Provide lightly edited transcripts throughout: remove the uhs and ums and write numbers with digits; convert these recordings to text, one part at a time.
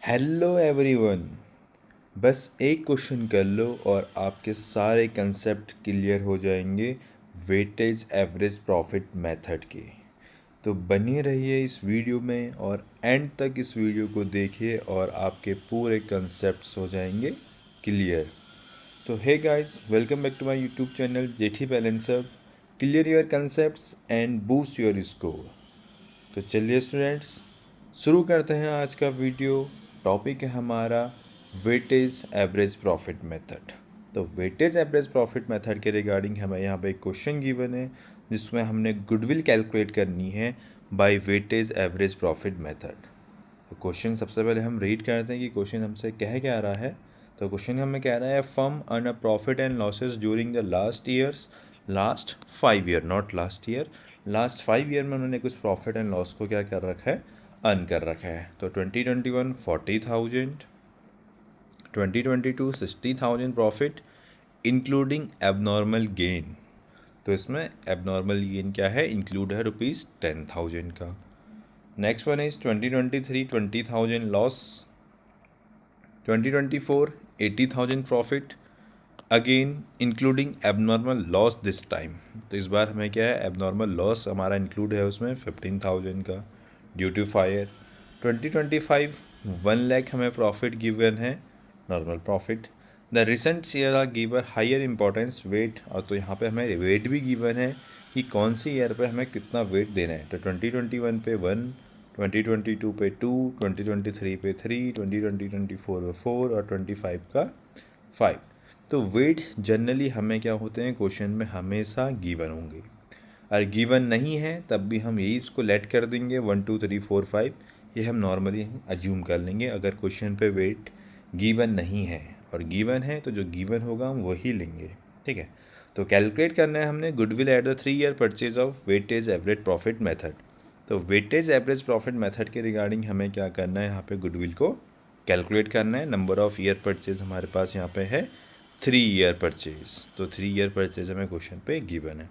Hello everyone. बस एक question कर लो और आपके सारे कंसेप्ट क्लियर हो जाएंगे वेटेज एवरेज प्रॉफिट मेथड के। तो बने रहिए इस वीडियो में और एंड तक इस वीडियो को देखिए और आपके पूरे कंसेप्ट्स हो जाएंगे क्लियर। तो hey guys, welcome back to my YouTube channel जेठी balancer. Clear your concepts and boost your score. तो चलिए स्टूडेंट्स, शुरू करते हैं आज का वीडियो। टॉपिक है हमारा वेटेज एवरेज प्रॉफिट मेथड। तो वेटेज एवरेज प्रॉफिट मेथड के रिगार्डिंग हमें यहाँ पे एक क्वेश्चन गिवन है जिसमें हमने गुडविल कैलकुलेट करनी है by weightage average profit method. तो क्वेश्चन सबसे पहले हम रीड करते हैं कि क्वेश्चन हमसे कह क्या रहा है। तो क्वेश्चन हमें कह रहा है firm earn a profit and losses during the last 5 year, not last year, last 5 year में उन्होंने कुछ प्रॉफिट एंड लॉस को क्या कर रखा है, अर्न कर रखा है। तो 2021 40,000, 2022 60,000 प्रॉफिट इंक्लूडिंग एबनॉर्मल गेन। तो इसमें एबनॉर्मल गेन क्या है, इंक्लूड है ₹10,000 का। Next one is 2023 20,000 loss, 2024 80,000 profit again including abnormal loss this time. तो इस बार हमें क्या है, एबनॉर्मल लॉस हमारा इंक्लूड है उसमें 15,000 का ड्यू टू फायर। 2025 1 लाख हमें प्रॉफिट गिवन है, normal profit. The recent year are given higher importance weight, और तो यहाँ पे हमें वेट भी गिवन है कि कौन सी ईयर पे हमें कितना वेट देना है। तो 2021 पे 1, 2022 पे 2, 2023 पे 3, 2024 पे 4 और 25 का 5। तो वेट जनरली हमें क्या होते हैं, क्वेश्चन में हमेशा गिवन होंगे। अगर गिवन नहीं है तब भी हम यही इसको लेट कर देंगे 1 2 3 4 5, ये हम नॉर्मली अज्यूम कर लेंगे अगर क्वेश्चन पे वेट गिवन नहीं है। और गिवन है तो जो गिवन होगा हम वही लेंगे, ठीक है। तो कैलकुलेट करना है हमने goodwill at the 3 year purchase of weightage average profit method. तो वेटेज एवरेज प्रॉफिट मेथड के रिगार्डिंग हमें क्या करना है, यहाँ पे गुडविल को कैलकुलेट करना है। नंबर ऑफ ईयर परचेज हमारे पास यहाँ पे है 3 ईयर परचेज। तो 3 ईयर परचेज हमें क्वेश्चन पे गिवन है।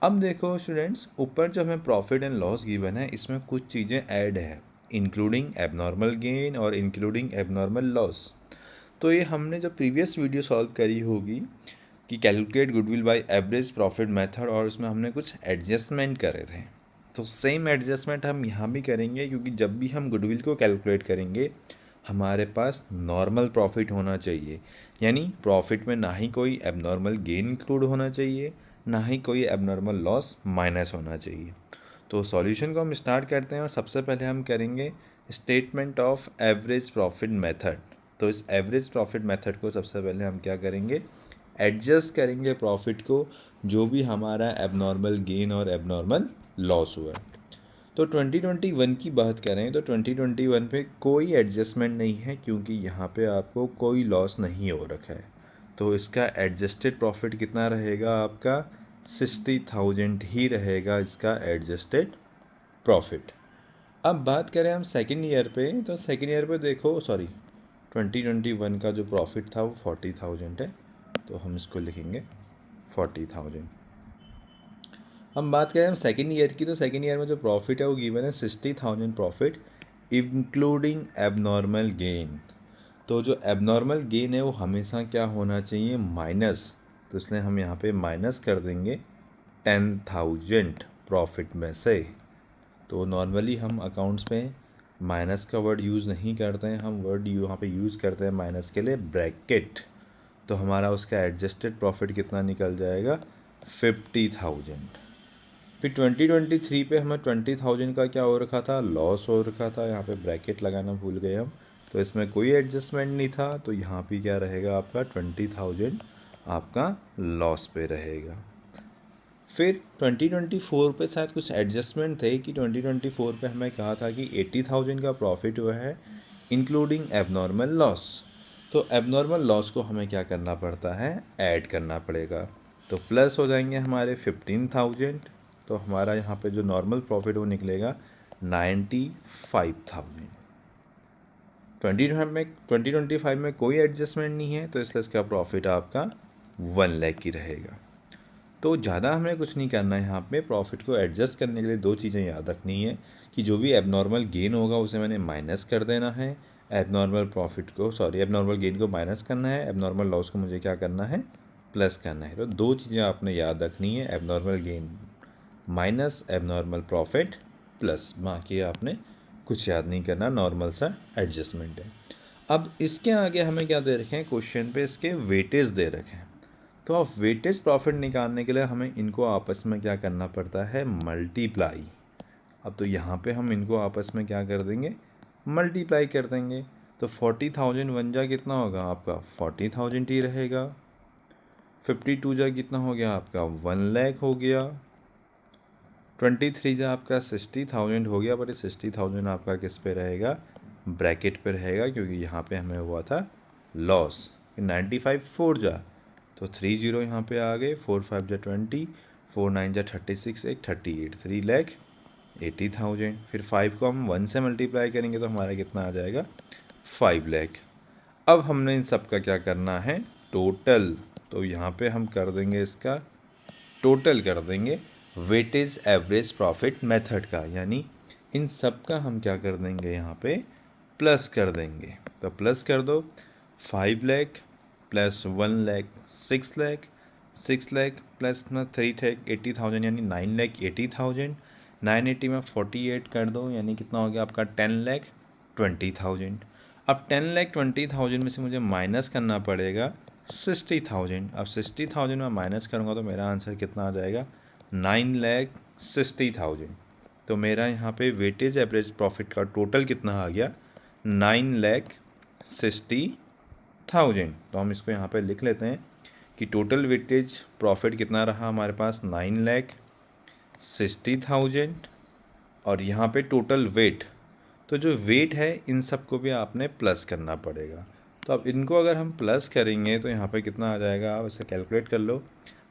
अब देखो स्टूडेंट्स, ऊपर जो हमें प्रॉफिट एंड लॉस गिवन है इसमें कुछ चीज़ें ऐड है, इंक्लूडिंग एबनॉर्मल गेन और इंक्लूडिंग एबनॉर्मल लॉस। तो ये हमने जो प्रीवियस वीडियो सॉल्व करी होगी कि calculate goodwill by average profit method, और उसमें हमने कुछ एडजस्टमेंट करे थे। तो सेम एडजस्टमेंट हम यहाँ भी करेंगे, क्योंकि जब भी हम गुडविल को कैलकुलेट करेंगे हमारे पास नॉर्मल प्रॉफिट होना चाहिए। यानी प्रॉफिट में ना ही कोई एबनॉर्मल गेन इंक्लूड होना चाहिए, ना ही कोई एबनॉर्मल लॉस माइनस होना चाहिए। तो सॉल्यूशन को हम स्टार्ट करते हैं और सबसे पहले हम करेंगे statement of average profit method. तो इस एवरेज प्रॉफिट मेथड को सबसे पहले हम क्या करेंगे, एडजस्ट करेंगे प्रॉफिट को, जो भी हमारा एबनॉर्मल गेन और एबनॉर्मल लॉस हुआ है। तो 2021 की बात करें तो 2021 पे कोई एडजस्टमेंट नहीं है, क्योंकि यहाँ पे आपको कोई लॉस नहीं हो रखा है। तो इसका एडजस्टेड प्रॉफिट कितना रहेगा, आपका 60,000 ही रहेगा इसका एडजस्टेड प्रॉफिट। अब बात करें हम सेकेंड ईयर पे, तो सेकेंड ईयर पे देखो, सॉरी 2021 का जो प्रॉफिट था वो 40,000 है, तो हम इसको लिखेंगे 40,000। हम बात करें हम सेकेंड ईयर की, तो सेकेंड ईयर में जो प्रॉफिट है वो गिवन है 60,000 प्रॉफिट इंक्लूडिंग एबनॉर्मल गेन। तो जो एबनॉर्मल गेन है वो हमेशा क्या होना चाहिए, माइनस। तो इसलिए हम यहाँ पे माइनस कर देंगे 10,000 प्रॉफिट में से। तो नॉर्मली हम अकाउंट्स में माइनस का वर्ड यूज़ नहीं करते हैं, हम वर्ड यहाँ पे यूज़ करते हैं माइनस के लिए ब्रैकेट। तो हमारा उसका एडजस्टेड प्रॉफिट कितना निकल जाएगा, 50,000। फिर 2023 पे हमें 20,000 का क्या हो रखा था, लॉस हो रखा था, यहाँ पे ब्रैकेट लगाना भूल गए हम, तो इसमें कोई एडजस्टमेंट नहीं था। तो यहाँ पे क्या रहेगा, आपका 20,000 आपका लॉस पे रहेगा। फिर 2024 पे शायद कुछ एडजस्टमेंट थे कि 2024 पे हमें कहा था कि 80,000 का प्रॉफिट हुआ है इंक्लूडिंग एबनॉर्मल लॉस। तो एबनॉर्मल लॉस को हमें क्या करना पड़ता है, ऐड करना पड़ेगा। तो प्लस हो जाएंगे हमारे 15,000, तो हमारा यहाँ पे जो नॉर्मल प्रॉफिट वो निकलेगा 95,000। 2025 में कोई एडजस्टमेंट नहीं है, तो इसलिए इसका प्रॉफिट आपका 1 लाख की रहेगा। तो ज़्यादा हमें कुछ नहीं करना है, यहाँ पे प्रॉफिट को एडजस्ट करने के लिए दो चीज़ें याद रखनी है कि जो भी एबनॉर्मल गेन होगा उसे मैंने माइनस कर देना है, एबनॉर्मल प्रॉफिट को एबनॉर्मल गेन को माइनस करना है, एबनॉर्मल लॉस को मुझे क्या करना है, प्लस करना है। तो दो चीज़ें आपने याद रखनी है, abnormal gain minus abnormal profit plus, बाकी आपने कुछ याद नहीं करना, नॉर्मल सा एडजस्टमेंट है। अब इसके आगे हमें क्या दे रखे हैं क्वेश्चन पे, इसके वेटेज दे रखे हैं। तो अब वेटेज प्रॉफिट निकालने के लिए हमें इनको आपस में क्या करना पड़ता है, मल्टीप्लाई। अब तो यहाँ पे हम इनको आपस में क्या कर देंगे, मल्टीप्लाई कर देंगे। तो 40,000 वन जा कितना होगा आपका 40,000 ही रहेगा, 52 जा कितना हो गया आपका 1 लाख हो गया, 23 जा आपका 60,000 हो गया। बट 60,000 आपका किस पे रहेगा, ब्रैकेट पे रहेगा, क्योंकि यहाँ पे हमें हुआ था लॉस। 95 4 जा तो 30 यहाँ पे आ गए, 4 5 जा 20, 4 9 जा 36, एक 38, 3,80,000। फिर 5 को हम 1 से मल्टीप्लाई करेंगे तो हमारा कितना आ जाएगा 5 लाख। अब हमने इन सब का क्या करना है, टोटल। तो यहाँ पे हम कर देंगे इसका टोटल कर देंगे वेटेज एवरेज प्रॉफिट मेथड का, यानी इन सब का हम क्या कर देंगे यहाँ पे प्लस कर देंगे। तो प्लस कर दो, 5 लाख प्लस 1 लाख 6 लाख, 6 लाख प्लस ना 3 लाख 80,000 यानी 9 लाख 80,000, 980 में 48 कर दो यानी कितना हो गया आपका 10 लाख 20,000। अब 10 लाख 20,000 में से मुझे माइनस करना पड़ेगा 60,000। अब 60,000 में माइनस करूँगा तो मेरा आंसर कितना आ जाएगा 9,60,000। तो मेरा यहाँ पे वेटेज एवरेज प्रॉफिट का टोटल कितना आ गया 9,60,000। तो हम इसको यहाँ पे लिख लेते हैं कि टोटल वेटेज प्रॉफिट कितना रहा हमारे पास 9,60,000। और यहाँ पे टोटल वेट, तो जो वेट है इन सब को भी आपने प्लस करना पड़ेगा। तो अब इनको अगर हम प्लस करेंगे तो यहाँ पे कितना आ जाएगा, आप इसे कैलकुलेट कर लो।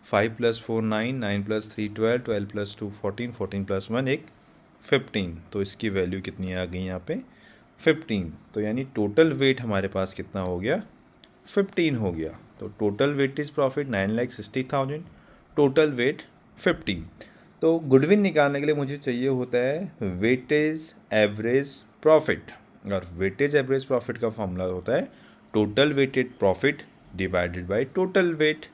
5 + 4 9, 9 + 3 12, 12 + 2 14, 14 + 1 एक 15। तो इसकी वैल्यू कितनी आ गई यहाँ पे 15। तो यानी टोटल वेट हमारे पास कितना हो गया 15 हो गया। तो total weightage profit 9,60,000, total weight 15। तो गुडविल निकालने के लिए मुझे चाहिए होता है वेटेज एवरेज प्रॉफिट, और वेटेज एवरेज प्रॉफिट का फॉर्मूला होता है total weighted profit divided by total weight.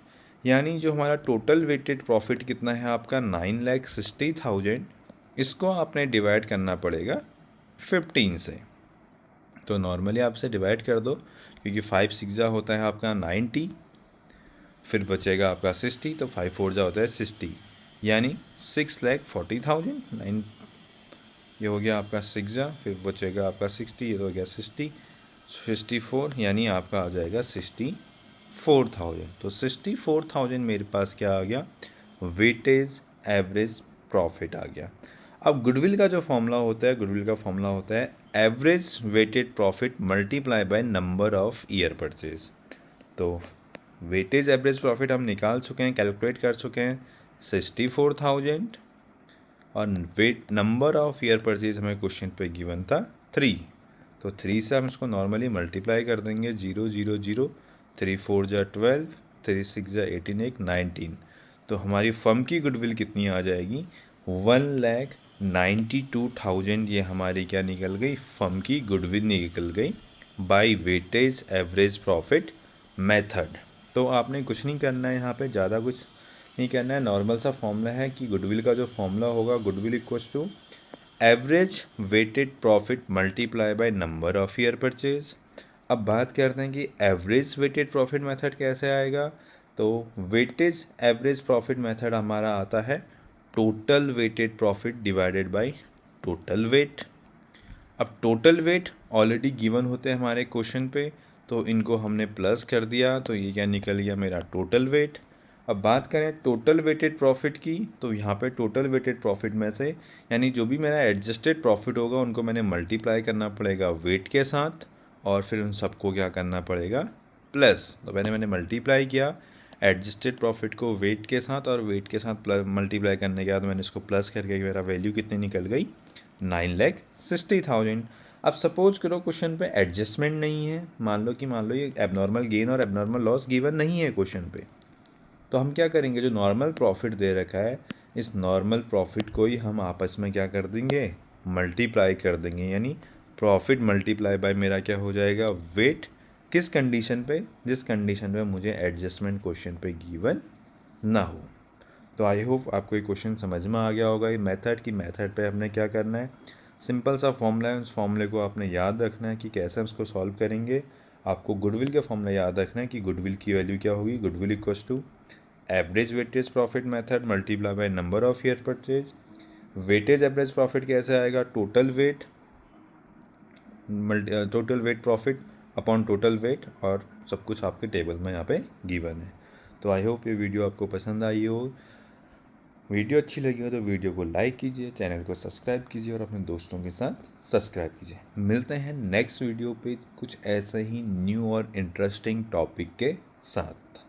यानी जो हमारा टोटल वेटेड प्रॉफिट कितना है आपका 9,60,000, इसको आपने डिवाइड करना पड़ेगा 15 से। तो नॉर्मली आपसे डिवाइड कर दो, क्योंकि 5 6 जा होता है आपका 90, फिर बचेगा आपका 60, तो 5 4 जा होता है 60, यानी 6,40,000। 9 ये हो गया आपका 6 जा, फिर बचेगा आपका 60, ये हो गया 60, 64, यानी आपका आ जाएगा 64,000। तो 64,000 मेरे पास क्या आ गया, वेटेज एवरेज प्रॉफिट आ गया। अब गुडविल का जो फॉर्मूला होता है, गुडविल का फॉर्मूला होता है average weighted profit multiply by number of year purchase. तो वेटेज एवरेज प्रॉफिट हम निकाल चुके हैं, कैलकुलेट कर चुके हैं 64,000, और weight number of year purchase हमें क्वेश्चन पे गिवन था 3। तो 3 से हम इसको नॉर्मली मल्टीप्लाई कर देंगे, 0 0 0, 3 4 जा 12, 3 6 जा 18, एक 19। तो हमारी फर्म की गुडविल कितनी आ जाएगी 1,92,000। ये हमारी क्या निकल गई, फर्म की गुडविल निकल गई by weightage average profit method. तो आपने कुछ नहीं करना है यहाँ पे, ज़्यादा कुछ नहीं करना है। नॉर्मल सा फॉर्मूला है कि गुडविल का जो फॉर्मूला होगा, goodwill equals to average weighted profit multiply by number of year purchase. अब बात करते हैं कि एवरेज वेटेड प्रॉफिट मेथड कैसे आएगा। तो वेटेज एवरेज प्रॉफिट मेथड हमारा आता है total weighted profit divided by total weight. अब टोटल वेट ऑलरेडी गिवन होते हैं हमारे क्वेश्चन पे, तो इनको हमने प्लस कर दिया, तो ये क्या निकल गया मेरा टोटल वेट। अब बात करें टोटल वेटेड प्रॉफिट की, तो यहाँ पे टोटल वेटेड प्रॉफिट में से यानी जो भी मेरा एडजस्टेड प्रॉफिट होगा उनको मैंने मल्टीप्लाई करना पड़ेगा वेट के साथ, और फिर उन सबको क्या करना पड़ेगा प्लस। तो मैंने मल्टीप्लाई किया एडजस्टेड प्रॉफिट को वेट के साथ, और वेट के साथ प्लस मल्टीप्लाई करने के बाद मैंने इसको प्लस करके मेरा वैल्यू कितनी निकल गई 9,60,000। अब सपोज करो क्वेश्चन पे एडजस्टमेंट नहीं है, मान लो ये एबनॉर्मल गेन और एबनॉर्मल लॉस गिवन नहीं है क्वेश्चन पे, तो हम क्या करेंगे, जो नॉर्मल प्रॉफिट दे रखा है इस नॉर्मल प्रॉफिट को ही हम आपस में क्या कर देंगे मल्टीप्लाई कर देंगे, यानी प्रॉफिट मल्टीप्लाई बाय मेरा क्या हो जाएगा, वेट, किस कंडीशन पे, जिस कंडीशन पे मुझे एडजस्टमेंट क्वेश्चन पे गिवन ना हो। तो आई होप आपको ये क्वेश्चन समझ में आ गया होगा। ये मेथड पे हमने क्या करना है, सिंपल सा फॉर्मूला है, उस फॉर्मूले को आपने याद रखना है कि कैसे हम इसको सॉल्व करेंगे। आपको गुडविल का फॉर्मूला याद रखना है कि गुडविल की वैल्यू क्या होगी, goodwill equals to average weightage profit method multiply by number of year purchase. Weightage average profit कैसे आएगा, total weight profit upon total weight, और सब कुछ आपके टेबल में यहाँ पे गिवन है। तो आई होप ये वीडियो आपको पसंद आई हो। वीडियो अच्छी लगी हो तो वीडियो को लाइक कीजिए, चैनल को सब्सक्राइब कीजिए और अपने दोस्तों के साथ सब्सक्राइब कीजिए। मिलते हैं नेक्स्ट वीडियो पे कुछ ऐसे ही न्यू और इंटरेस्टिंग टॉपिक के साथ।